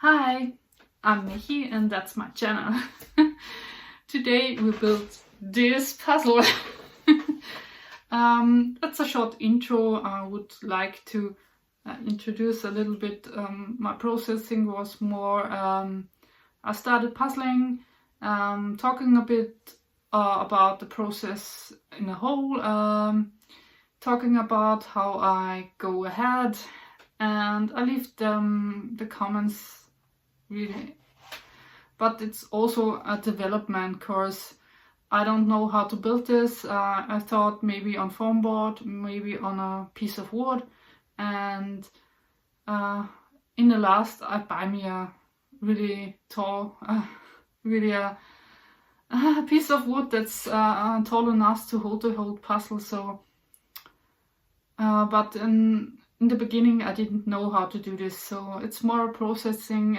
Hi, I'm Michi and that's my channel. Today we built this puzzle. That's a short intro. I would like to introduce a little bit. My processing was more, I started puzzling, talking a bit about the process in a whole, talking about how I go ahead, and I leave the comments really, but it's also a development course. I don't know how to build this. I thought maybe on foam board, maybe on a piece of wood, and in the last I buy me a really tall, really a piece of wood that's tall enough to hold the whole puzzle. So, but in the beginning I didn't know how to do this, so it's more processing,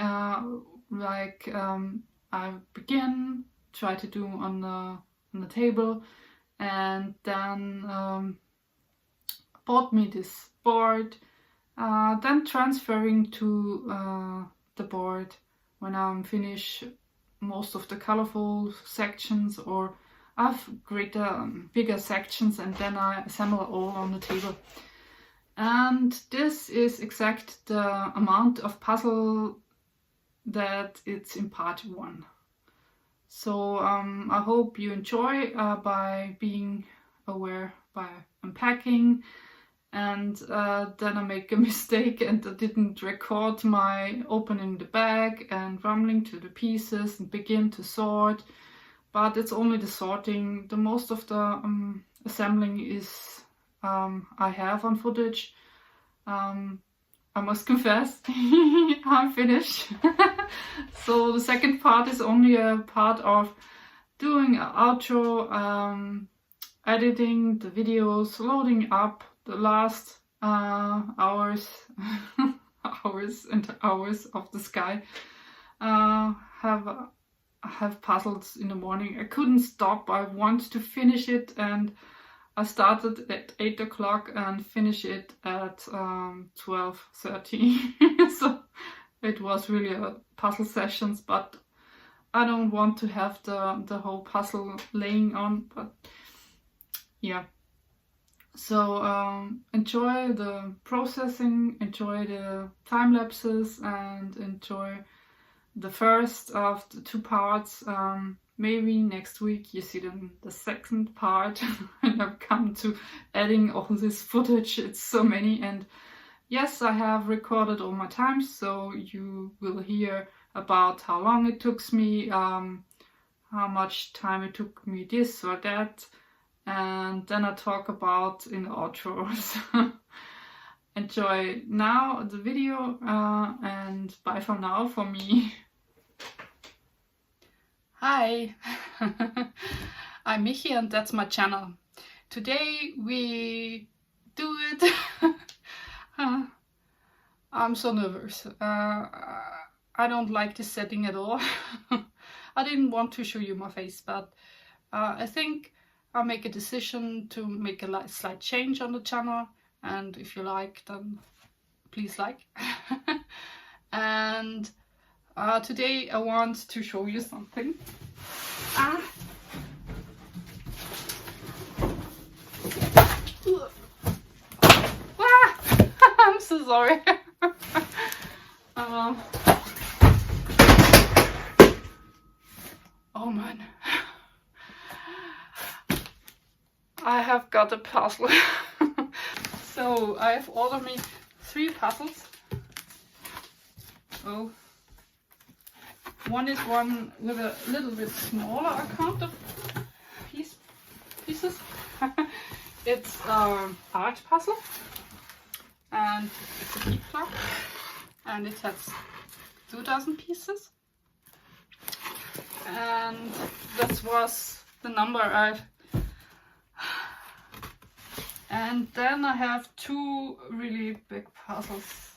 like I begin, try to do on the table, and then bought me this board, then transferring to the board when I'm finished most of the colorful sections, or I have greater, bigger sections, and then I assemble all on the table. And this is exact the amount of puzzle that it's in part 1. So I hope you enjoy by being aware by unpacking. And then I make a mistake and I didn't record my opening the bag and rumbling to the pieces and begin to sort. But it's only the sorting. The most of the assembling is I have on footage. I must confess, I'm finished. So the second part is only a part of doing an outro, editing the videos, loading up the last hours, hours and hours of the sky. Have puzzles in the morning. I couldn't stop. I want to finish it, and I started at 8 o'clock and finished it at 12:30. So it was really a puzzle sessions, but I don't want to have the whole puzzle laying on, but yeah. So enjoy the processing, enjoy the time lapses, and enjoy the first of the 2 parts. Maybe next week you see the second part. And I've come to adding all this footage. It's so many, and yes, I have recorded all my times, so you will hear about how long it took me, how much time it took me this or that, and then I talk about in the outros. Enjoy now the video, and bye for now for me. Hi, I'm Michi and that's my channel. Today we do it. I'm so nervous. I don't like this setting at all. I didn't want to show you my face, but I think I'll make a decision to make a slight change on the channel, and if you like, then please like. And today I want to show you something. I'm so sorry. Oh man, I have got a puzzle. So I have ordered me 3 puzzles. Oh, one is one with a little bit smaller amount of pieces. It's art puzzle, and it's a deep block, and it has 2,000 pieces. And that was the number I've. And then I have 2 really big puzzles.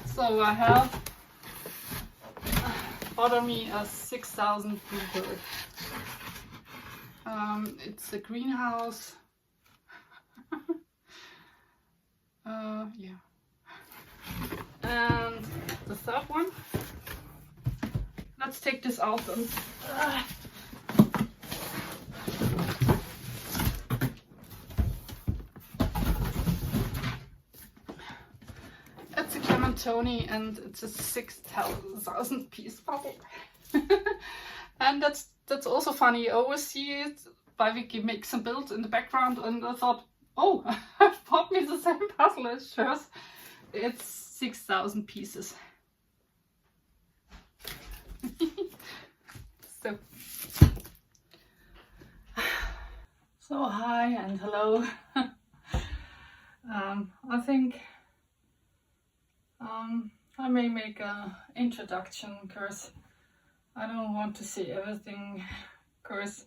So I have ordered me a 6,000 bluebird. It's a greenhouse. Yeah. And take this out and it's a Clementoni and it's a 6,000 piece puzzle. And that's also funny. I always see it by Wiki Mix and Build in the background, and I thought, oh, I've bought me the same puzzle as hers. It's 6,000 pieces. So hi and hello. I think I may make a introduction because I don't want to see everything, because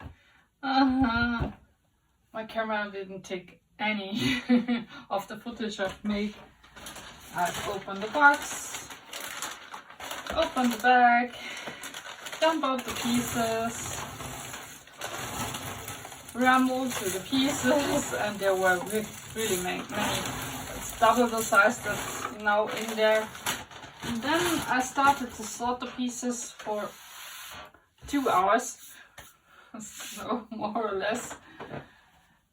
my camera didn't take any of the footage I've made. I've opened the box, opened the bag, dump out the pieces, rambled through the pieces, and there were really many. It's double the size that's now in there. And then I started to sort the pieces for 2 hours, so more or less.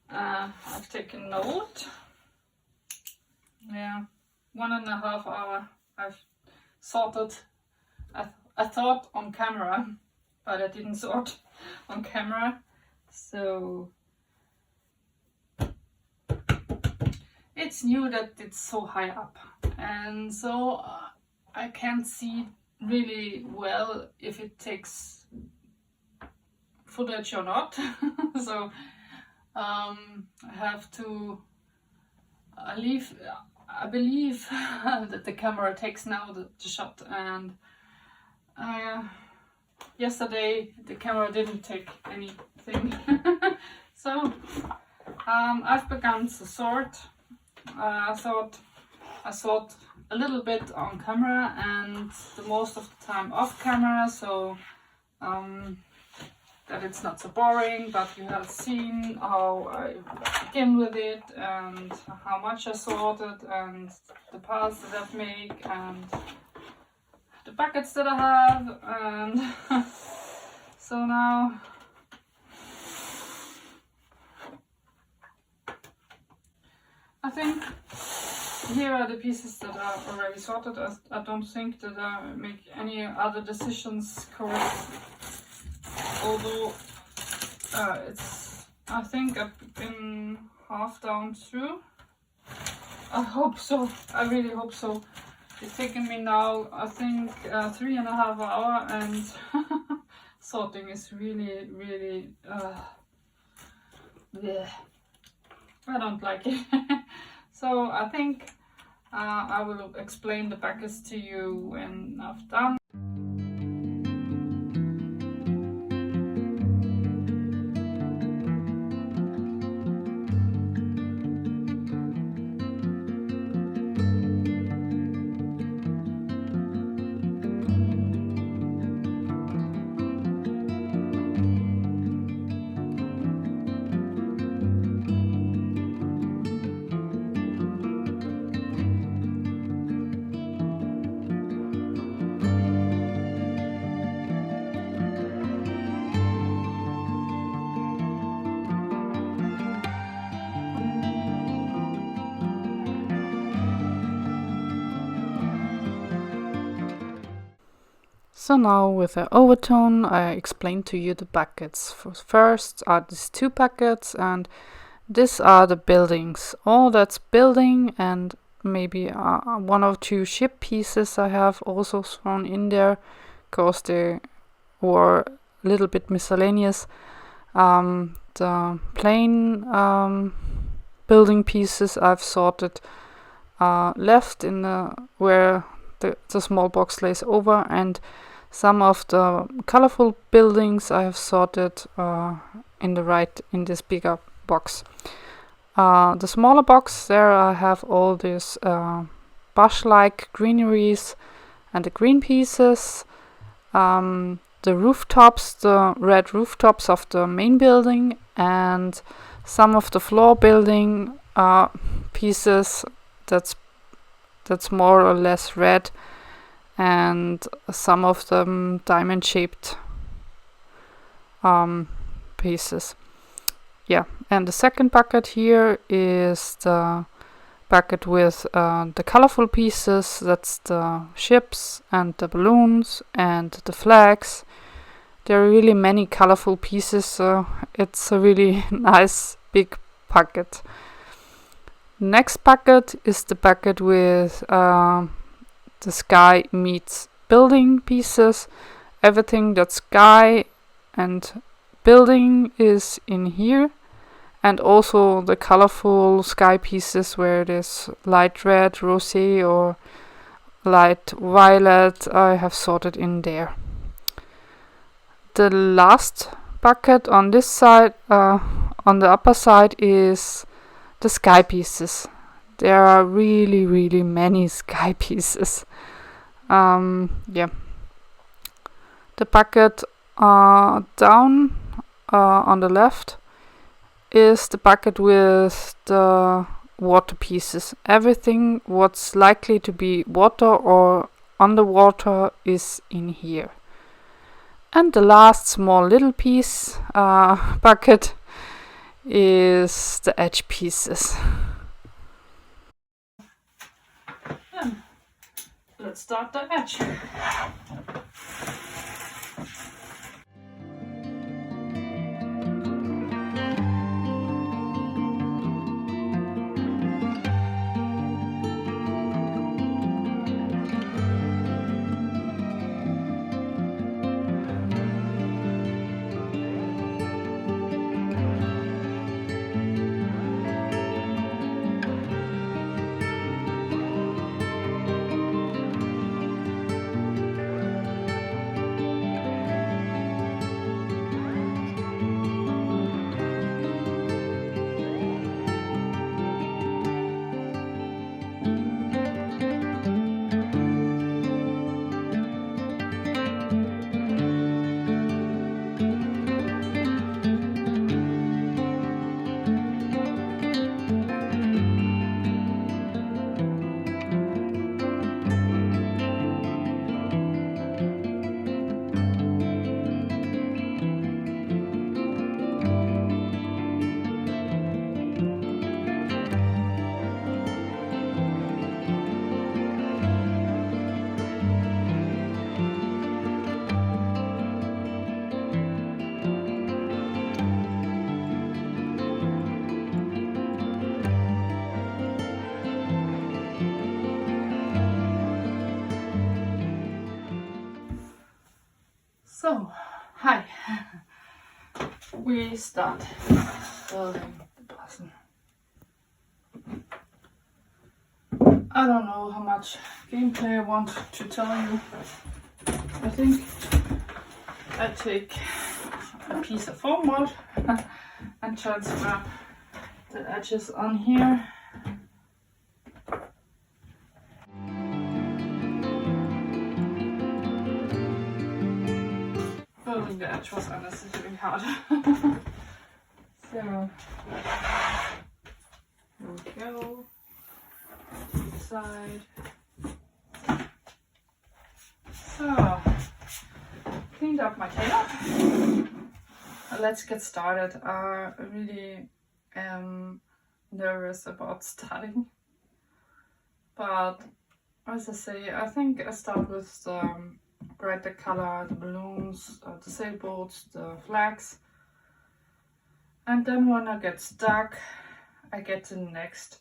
I've taken note. Yeah, 1.5 hours I've sorted. I thought on camera, but I didn't sort on camera. So it's new that it's so high up, and so I can't see really well if it takes footage or not. So I have to leave. I believe that the camera takes now the shot, and yesterday the camera didn't take anything. So I've begun to sort. I sort a little bit on camera and the most of the time off camera, so that it's not so boring, but you have seen how I begin with it and how much I sorted and the parts that I've made and the buckets that I have, and so now I think here are the pieces that are already sorted. I don't think that I make any other decisions correct, although I think I've been half down through. I hope so. I really hope so. It's taken me now, I think, 3.5 hours, and sorting is really, bleh. I don't like it. So I think I will explain the buckets to you when I've done. So now with the overtone, I explained to you the buckets. First are these 2 buckets, and these are the buildings. All that's building, and maybe 1 or 2 ship pieces I have also thrown in there, because they were a little bit miscellaneous. The plain building pieces I've sorted left in where the small box lays over, and some of the colorful buildings I have sorted in this bigger box. The smaller box, there I have all these bush-like greeneries and the green pieces, the rooftops, the red rooftops of the main building, and some of the floor building pieces that's more or less red, and some of them diamond shaped pieces. Yeah, and the second bucket here is the bucket with the colorful pieces. That's the ships and the balloons and the flags. There are really many colorful pieces, so it's a really nice big bucket. Next bucket is the bucket with the sky meets building pieces. Everything that's sky and building is in here, and also the colorful sky pieces where it is light red, rosé, or light violet, I have sorted in there. The last bucket on this side, on the upper side, is the sky pieces. There are really many sky pieces. Yeah. The bucket down on the left is the bucket with the water pieces. Everything what's likely to be water or underwater is in here. And the last small little piece bucket is the edge pieces. Then let's start the edge. So, hi. We start building the blossom. I don't know how much gameplay I want to tell you. I think I take a piece of foam board and transfer the edges on here. Building the edge was unnecessarily hard. So, here we go. Side. So, cleaned up my table. Let's get started. I really am nervous about starting, but as I say, I think I start with the brighter color, the balloons, the sailboats, the flags, and then when I get stuck, I get to next.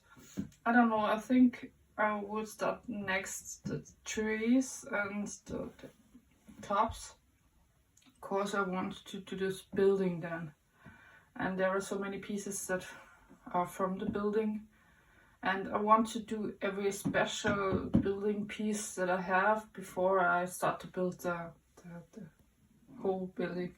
I don't know, I think I will start next the trees and the tops, because I want to do this building then. And there are so many pieces that are from the building, and I want to do every special building piece that I have before I start to build the whole building.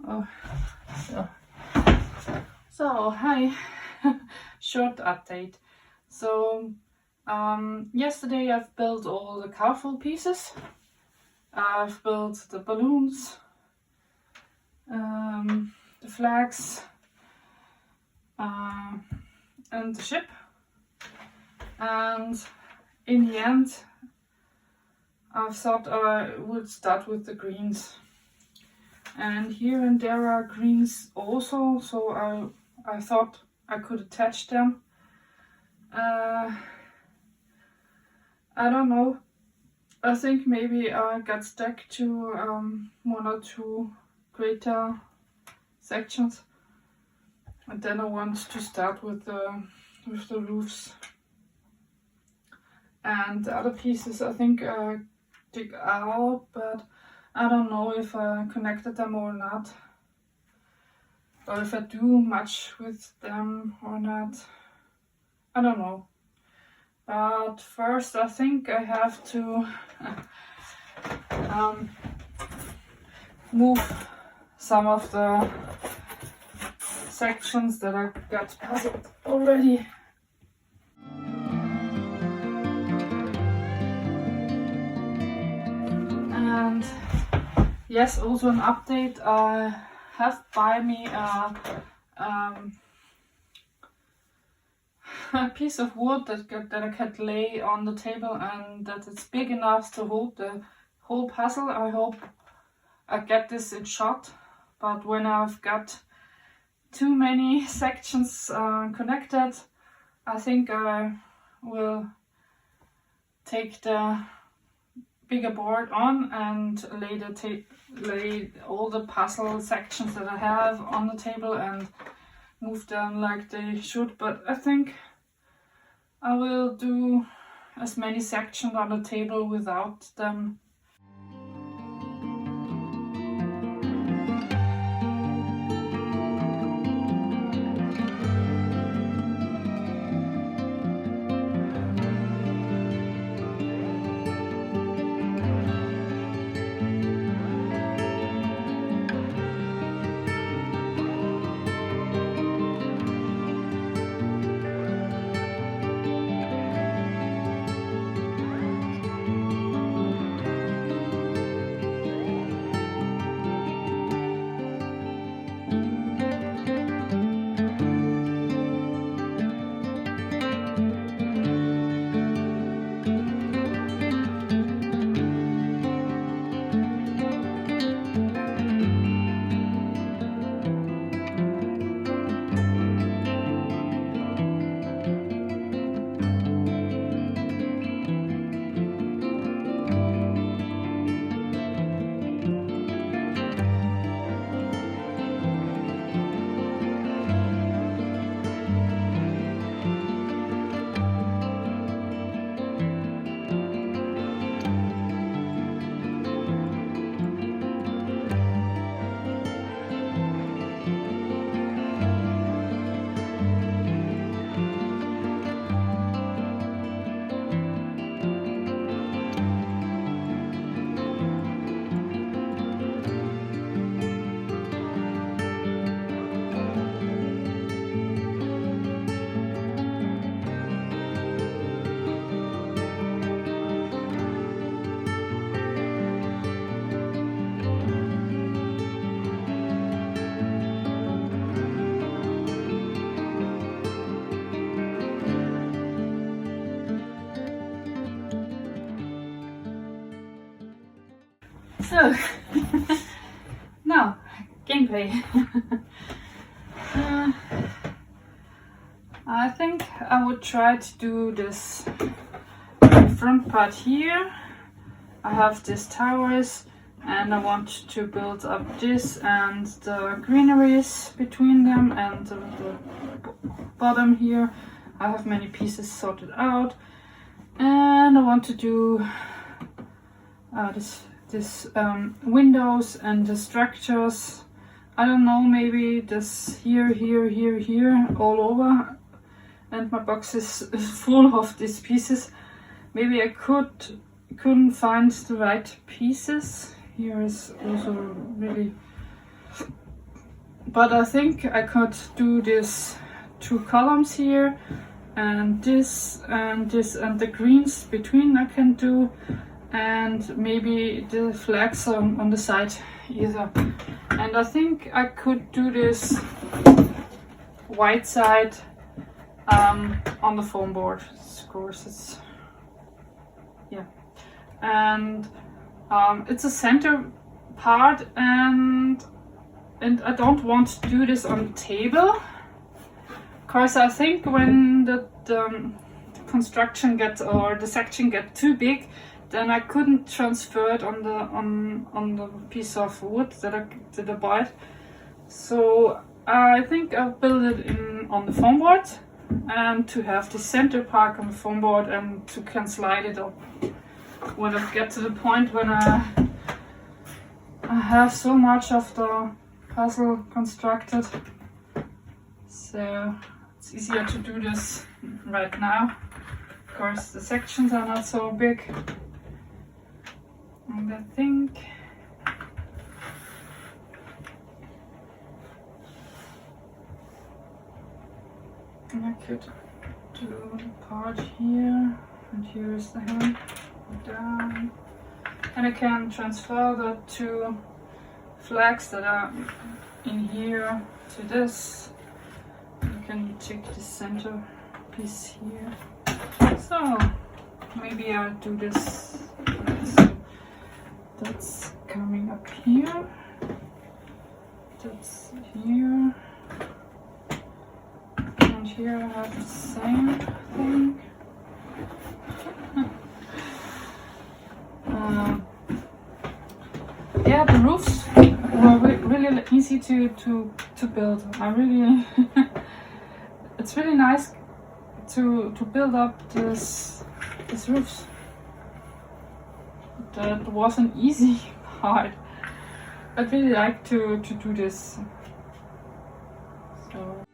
Oh, so hi, short update. So yesterday I've built all the colorful pieces. I've built the balloons, the flags, and the ship. And in the end, I've thought I would start with the greens. And here and there are greens also, so I thought I could attach them. I don't know. I think maybe I got stuck to one or two greater sections, and then I want to start with the roofs. And the other pieces I think I dig out, but I don't know if I connected them or not, or if I do much with them or not. I don't know. But first I think I have to move some of the sections that I got puzzled already. And yes, also an update. I have by me a piece of wood that I can lay on the table, and that it's big enough to hold the whole puzzle. I hope I get this in shot, but when I've got too many sections connected, I think I will take the bigger board on and lay all the puzzle sections that I have on the table and move them like they should. But I think I will do as many sections on the table without them. So, now, gameplay. I think I would try to do this front part here. I have these towers and I want to build up this and the greeneries between them and the bottom here. I have many pieces sorted out and I want to do this windows and the structures. I don't know, maybe this here, all over, and my box is full of these pieces. Maybe I couldn't find the right pieces. Here is also really, but I think I could do this 2 columns here, and this and this, and the greens between I can do, and maybe the flags on the side either. And I think I could do this white side on the foam board. Of course, it's and it's a center part, and I don't want to do this on the table, because I think when the construction gets, or the section gets too big, then I couldn't transfer it on the piece of wood that I bought. So I think I'll build it on the foam board, and to have the center part on the foam board, and to can slide it up when I get to the point when I have so much of the puzzle constructed. So it's easier to do this right now. Of course, the sections are not so big. And I think I could do the part here, and here is the hand down, and I can transfer the 2 flags that are in here to this. You can take the center piece here. So maybe I'll do this. That's coming up here. That's here. And here I have the same thing. Yeah, the roofs were really easy to build. I really it's really nice to build up these roofs. That was an easy part. I really like to do this. So.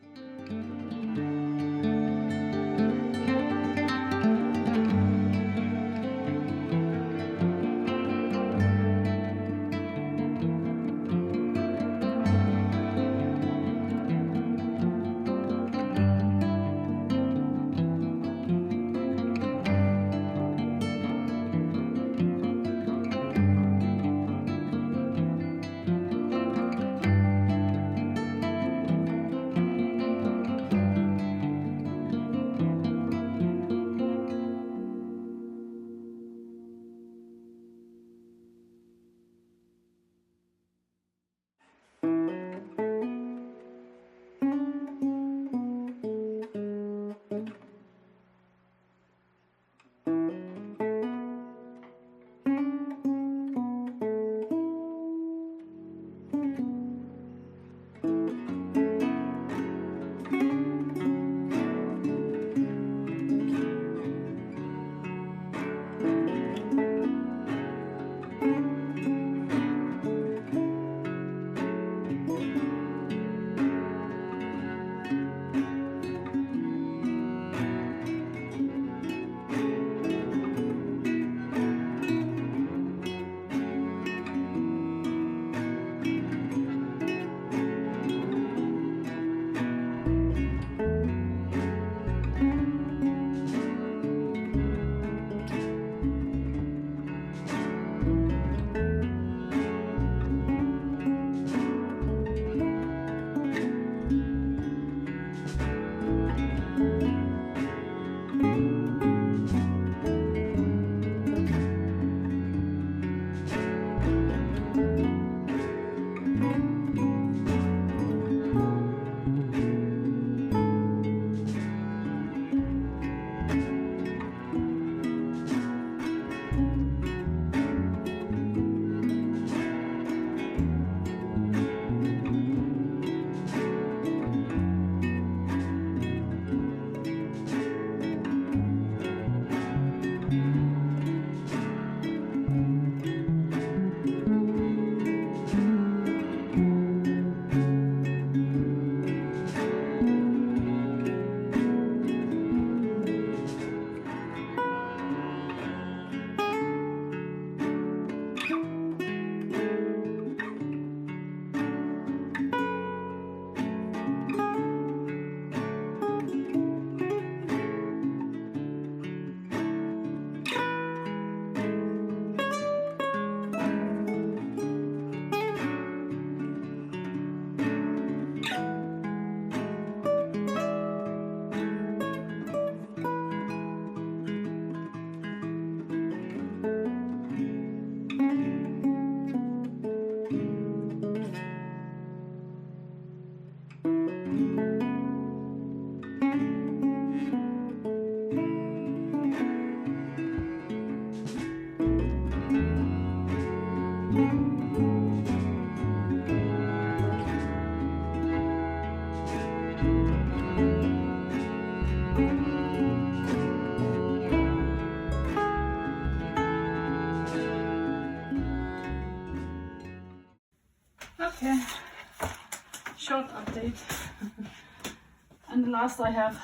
last I have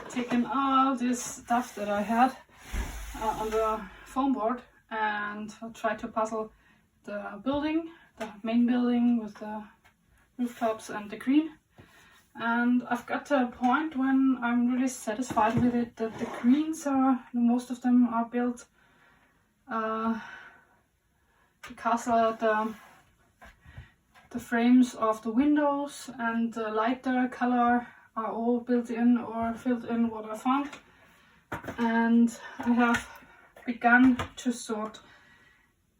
taken all this stuff that I had on the foam board, and I'll try to puzzle the building, the main building with the rooftops and the green. And I've got to a point when I'm really satisfied with it, that the greens are, most of them are built. The castle, the frames of the windows and the lighter color are all built in or filled in what I found. And I have begun to sort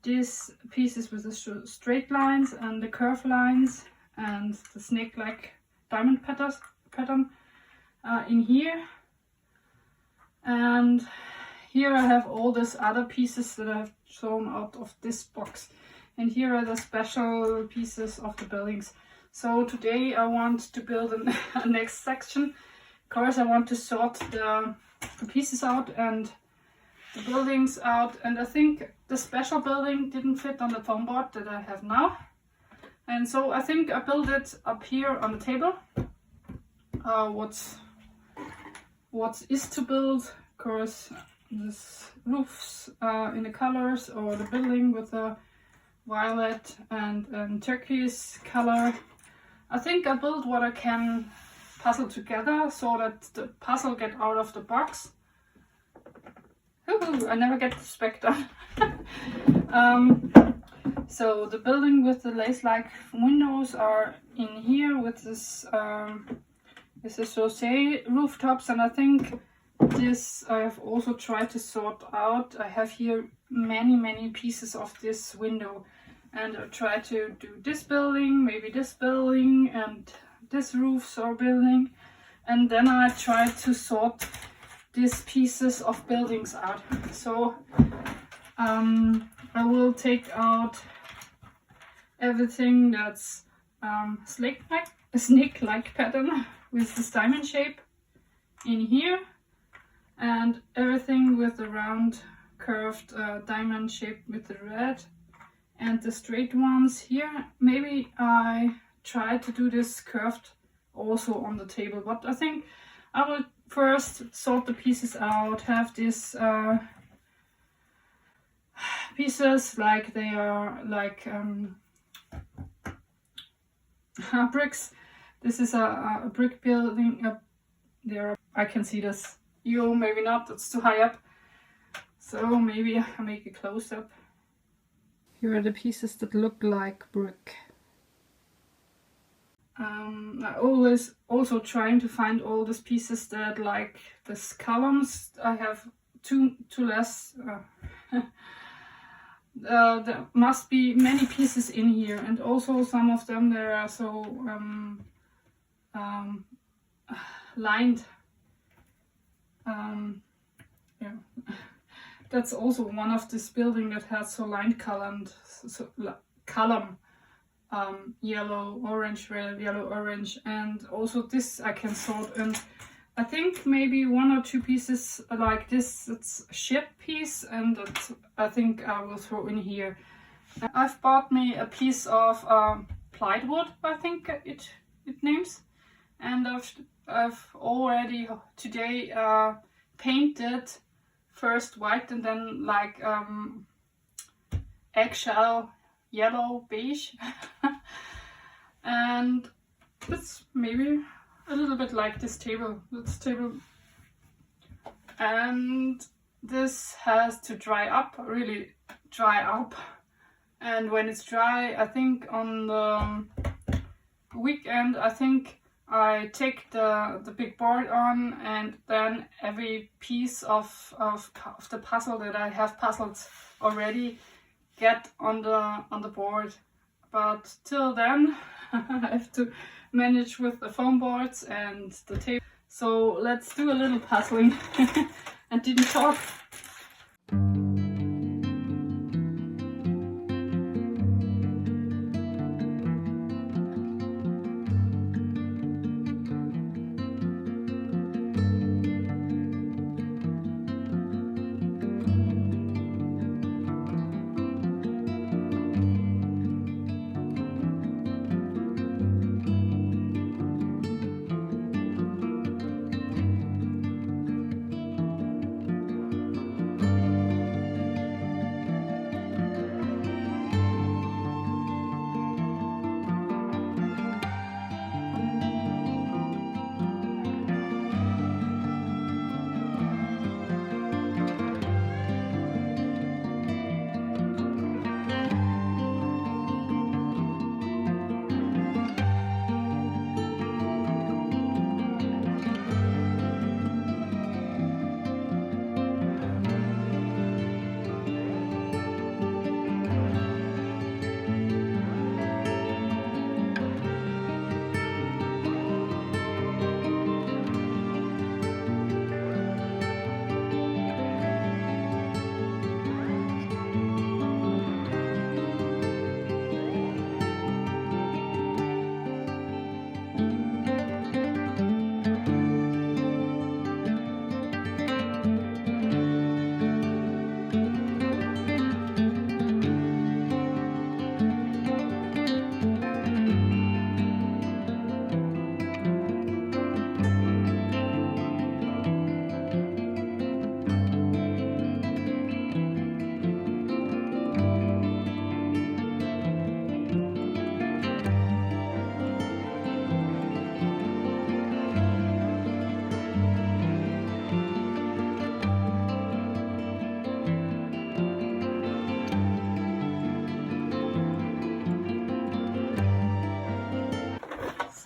these pieces with the straight lines and the curved lines and the snake-like diamond pattern in here. And here I have all these other pieces that I've thrown out of this box. And here are the special pieces of the buildings. So today I want to build a next section. Of course I want to sort the pieces out and the buildings out. And I think the special building didn't fit on the foam board that I have now. And so I think I built it up here on the table. What is to build, of course, this roofs in the colors, or the building with the violet and turquoise color. I think I built what I can puzzle together so that the puzzle get out of the box. Ooh, I never get the spec done. So the building with the lace-like windows are in here with this rosé rooftops, and I think this I have also tried to sort out. I have here many pieces of this window, and I try to do this building, maybe this building, and this roofs or building, and then I try to sort these pieces of buildings out. So I will take out everything that's snake-like pattern with this diamond shape in here, and everything with the round curved diamond shape with the red, and the straight ones here. Maybe I try to do this curved also on the table, but I think I will first sort the pieces out, have these pieces like they are like bricks. This is a brick building there. I can see this. You maybe not, it's too high up. So maybe I make a close-up. Here are the pieces that look like brick. I always also trying to find all these pieces that like these columns. I have two less. There must be many pieces in here, and also some of them there are so lined. Yeah, that's also one of this building that has so lined column, yellow, orange, red, yellow, orange, and also this I can sort. And I think maybe one or two pieces like this, it's a ship piece, and that I think I will throw in here. I've bought me a piece of plywood, I think it names, and I've already today painted first white and then like eggshell yellow beige. And it's maybe a little bit like this table. And this has to dry up, really dry up. And when it's dry, I think on the weekend, I think I take the big board on, and then every piece of the puzzle that I have puzzled already get on the board. But till then I have to manage with the foam boards and the table. So let's do a little puzzling and didn't talk.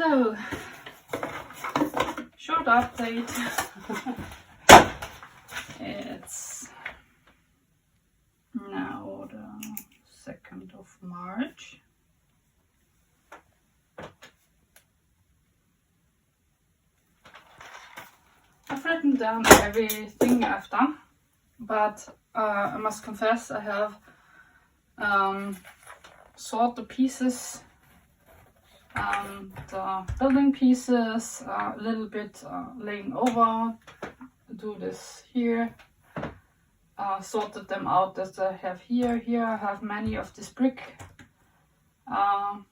So, short update. It's now the 2nd of March. I've written down everything I've done, but I must confess I have sort the pieces, the building pieces, a little bit laying over. Do this here. Sorted them out as I have here. Here I have many of this brick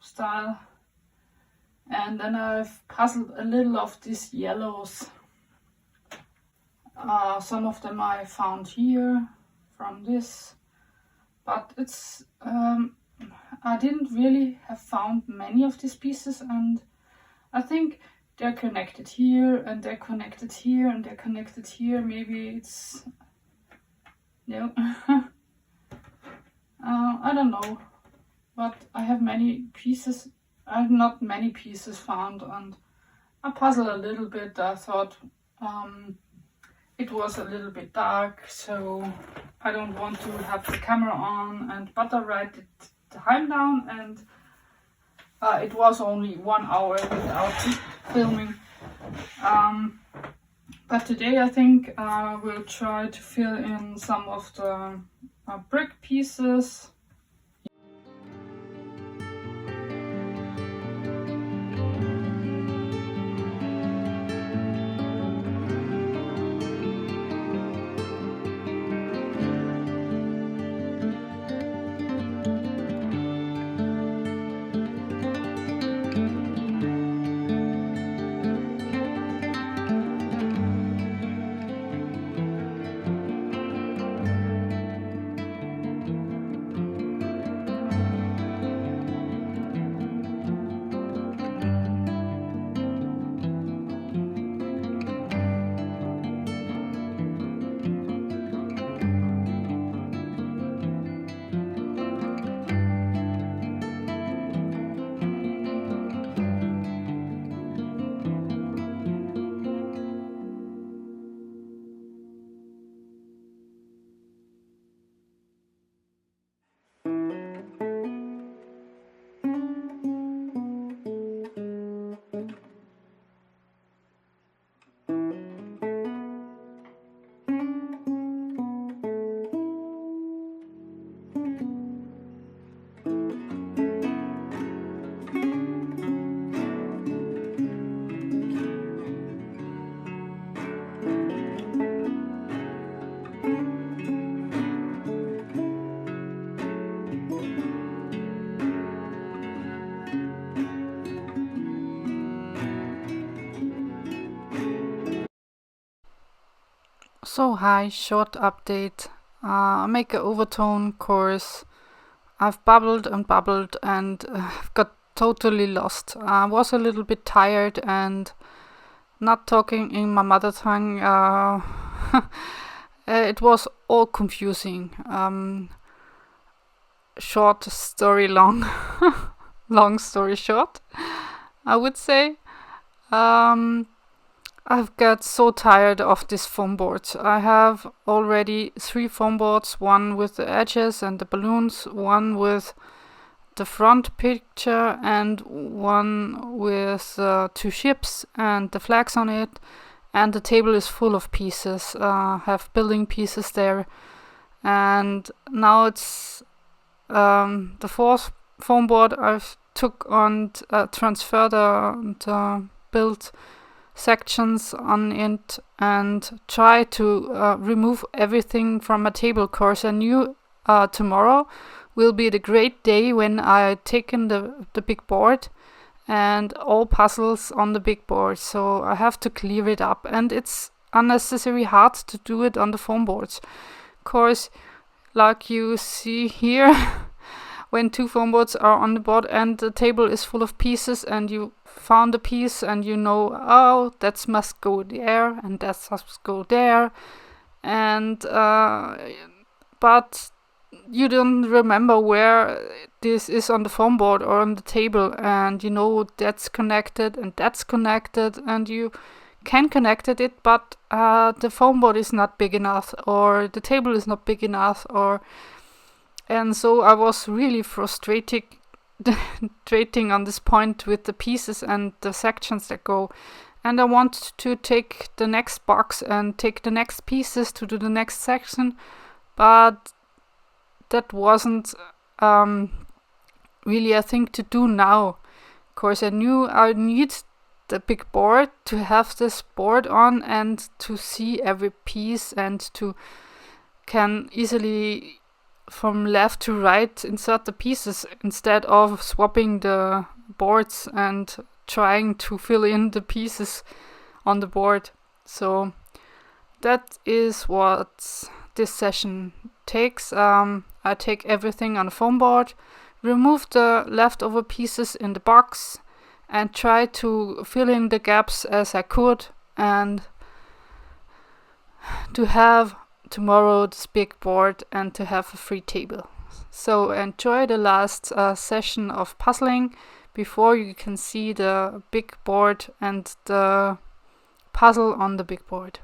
style, and then I've puzzled a little of these yellows. Some of them I found here from this, but it's I didn't really have found many of these pieces, and I think they're connected here and they're connected here and they're connected here. Maybe it's no. I don't know, but I have many pieces. I have not many pieces found, and I puzzled a little bit. I thought it was a little bit dark, so I don't want to have the camera on, but I write the time down, and it was only 1 hour without filming. But today I think we'll try to fill in some of the brick pieces. So hi, short update. Make an overtone course. I've babbled and babbled and got totally lost. I was a little bit tired and not talking in my mother tongue. It was all confusing. Short story long. Long story short, I would say. I've got so tired of this foam board. I have already 3 foam boards, one with the edges and the balloons, one with the front picture, and one with 2 ships and the flags on it. And the table is full of pieces. Have building pieces there, and now it's the 4th foam board I've took on transfer the build sections on it and try to remove everything from a table course. I knew tomorrow will be the great day when I taken the big board and all puzzles on the big board, so I have to clear it up, and it's unnecessary hard to do it on the foam boards. Of course, like you see here, when 2 foam boards are on the board and the table is full of pieces and you found a piece and you know, oh, that must go there and that must go there, and but you don't remember where this is on the foam board or on the table, and you know that's connected and you can connect it, but the foam board is not big enough or the table is not big enough, and so I was really frustrating on this point with the pieces and the sections that go. And I want to take the next box and take the next pieces to do the next section, but that wasn't really a thing to do now. Of course, I knew I need the big board to have this board on and to see every piece and to can easily from left to right insert the pieces instead of swapping the boards and trying to fill in the pieces on the board. So that is what this session takes. I take everything on a foam board, remove the leftover pieces in the box, and try to fill in the gaps as I could, and to have tomorrow this big board and to have a free table. So enjoy the last session of puzzling before you can see the big board and the puzzle on the big board.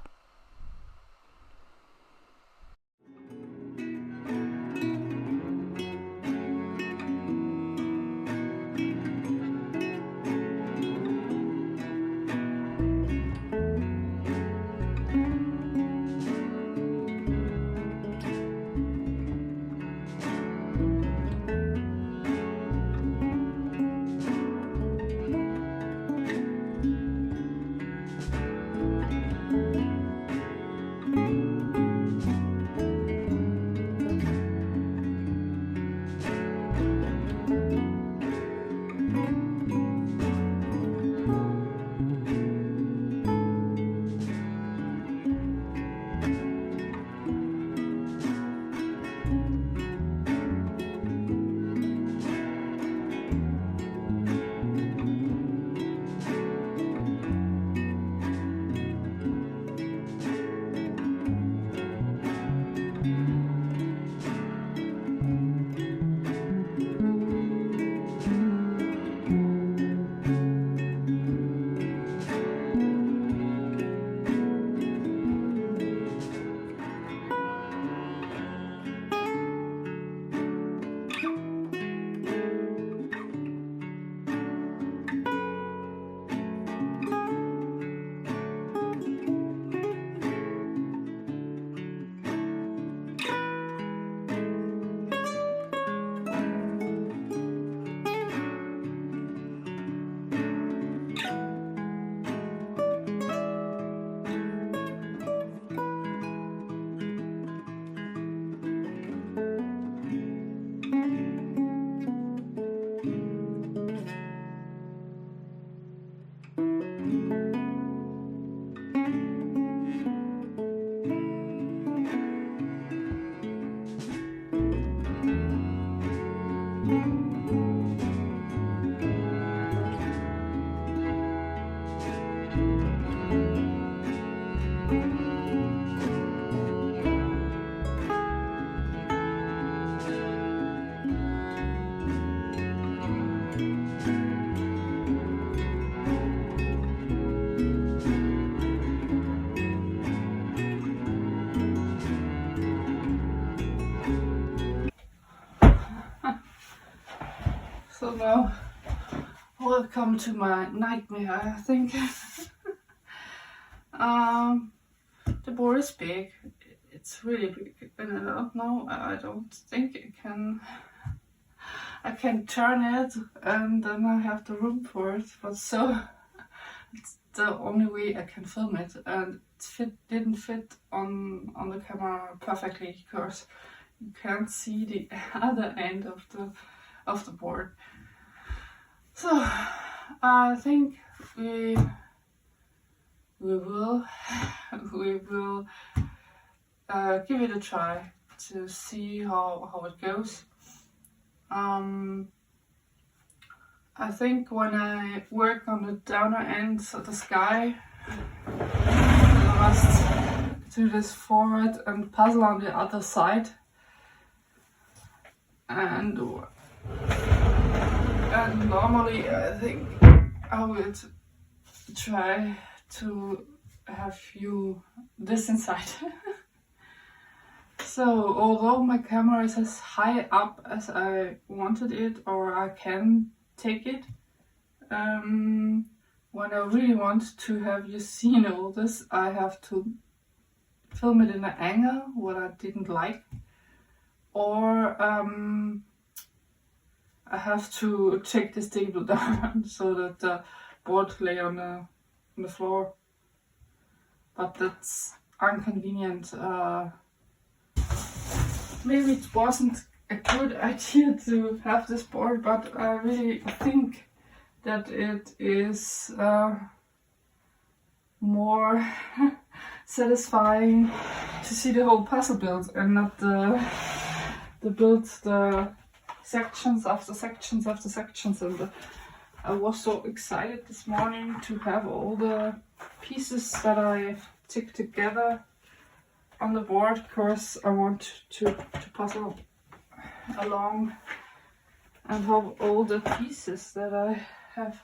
So now, welcome to my nightmare, I think. The board is big. It's really big, and I don't know. I don't think I can turn it, and then I have the room for it. But so it's the only way I can film it, and it didn't fit on the camera perfectly because you can't see the other end of the board. So I think we will give it a try to see how it goes. I think when I work on the downer ends of the sky, I must do this forward and puzzle on the other side. and normally I think I would try to have you this inside. So although my camera is as high up as I wanted it, or I can take it, when I really want to have you seen all this, I have to film it in an angle what I didn't like, or I have to take this table down so that the board lay on the floor. But that's inconvenient. Maybe it wasn't a good idea to have this board, but I really think that it is more satisfying to see the whole puzzle built and not the sections after sections after sections. And I was so excited this morning to have all the pieces that I ticked together on the board, because I want to puzzle along and have all the pieces that I have.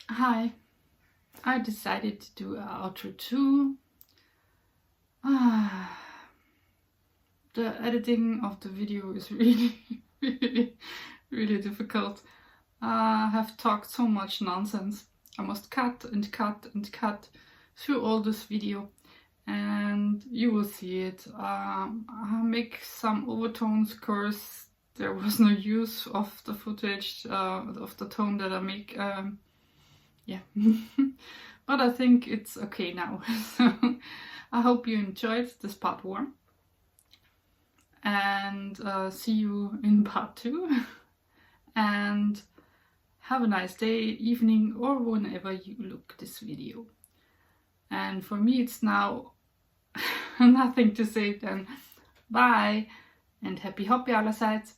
Hi, I decided to do an outro too. The editing of the video is really, really difficult. I have talked so much nonsense. I must cut and cut and cut through all this video, and you will see it. I make some overtones because there was no use of the footage of the tone that I make. Yeah, but I think it's okay now. So I hope you enjoyed this part 1, and see you in part 2. And have a nice day, evening, or whenever you look this video. And for me it's now nothing to say than bye and happy hobby allerseits.